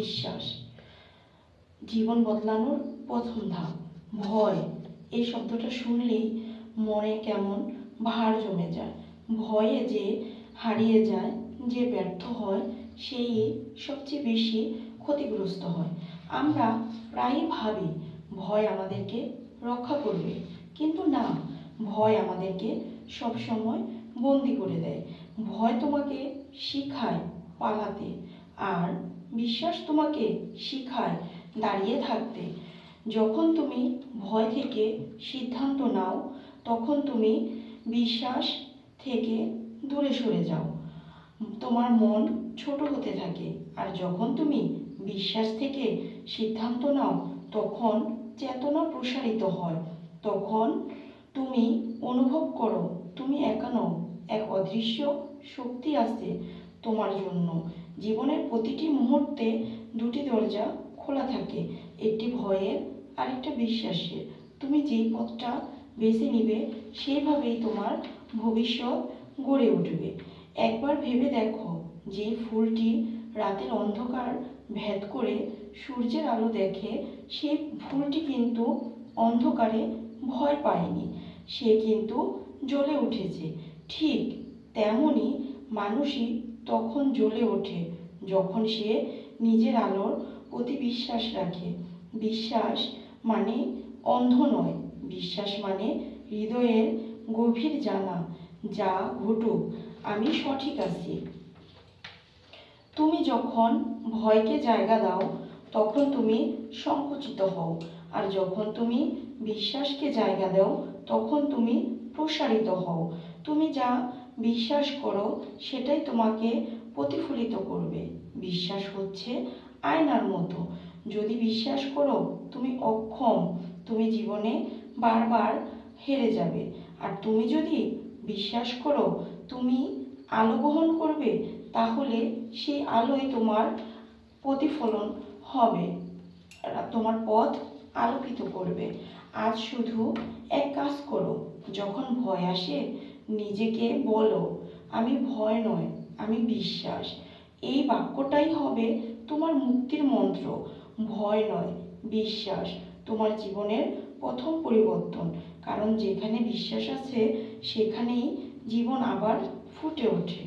বিশ্বাস জীবন বদলানোর প্রথম ধাপ। ভয় এই শব্দটা শুনলেই মনে কেমন ভার জমে যায়। ভয়ে যে হারিয়ে যায়, যে ব্যর্থ হয়, সেই সবচেয়ে বেশি ক্ষতিগ্রস্ত হয়। আমরা প্রায়ই ভাবি ভয় আমাদেরকে রক্ষা করবে, কিন্তু না, ভয় আমাদেরকে সবসময় বন্দি করে দেয়। ভয় তোমাকে শিখায় পালাতে, আর বিশ্বাস তোমাকে শিখায় দাঁড়িয়ে থাকতে। যখন তুমি ভয় থেকে সিদ্ধান্ত নাও, তখন তুমি বিশ্বাস থেকে দূরে সরে যাও। তোমার মন ছোট হতে থাকে। আর যখন তুমি বিশ্বাস থেকে সিদ্ধান্ত নাও, তখন চেতনা প্রসারিত হয়। তখন তুমি অনুভব করো তুমি একা নও, এক অদৃশ্য শক্তি আছে তোমার জন্য। জীবনের প্রতিটি মুহূর্তে দুটি দরজা খোলা থাকে, একটি ভয়ের, আরেকটা বিশ্বাসের। তুমি যেই পথটা বেছে নিবে, সেইভাবেই তোমার ভবিষ্যৎ গড়ে উঠবে। একবার ভেবে দেখো, যে ফুলটি রাতের অন্ধকার ভেদ করে সূর্যের আলো দেখে, সেই ফুলটি কিন্তু অন্ধকারে ভয় পায়নি, সে কিন্তু জ্বলে উঠেছে। ঠিক তেমনই মানুষই তখন জ্বলে ওঠে যখন সে নিজের আলোর প্রতি বিশ্বাস রাখে। বিশ্বাস মানে অন্ধ নয়, বিশ্বাস মানে হৃদয়ের গভীর জানা, যা ঘটুক আমি সঠিক আছি। তুমি যখন ভয়কে জায়গা দাও, তখন তুমি সংকুচিত হও। আর যখন তুমি বিশ্বাসকে জায়গা দাও, তখন তুমি প্রসারিত হও। তুমি যা বিশ্বাস করো, সেটাই তোমাকে প্রতিফলিত করবে। বিশ্বাস হচ্ছে আয়নার মতো। যদি বিশ্বাস করো তুমি অক্ষম, তুমি জীবনে বারবার হেরে যাবে। আর তুমি যদি বিশ্বাস করো তুমি আলো গ্রহণ করবে, তাহলে সেই আলোই তোমার প্রতিফলন হবে, তোমার পথ আলোকিত করবে। আজ শুধু এক কাজ করো, যখন ভয় আসে নিজেকে বলো, আমি ভয় নয়, আমি বিশ্বাস। এই বাক্যটাই হবে তোমার মুক্তির মন্ত্র। ভয় নয়, বিশ্বাস তোমার জীবনের প্রথম পরিবর্তন। কারণ যেখানে বিশ্বাস আছে, সেখানেই জীবন আবার ফুটে ওঠে।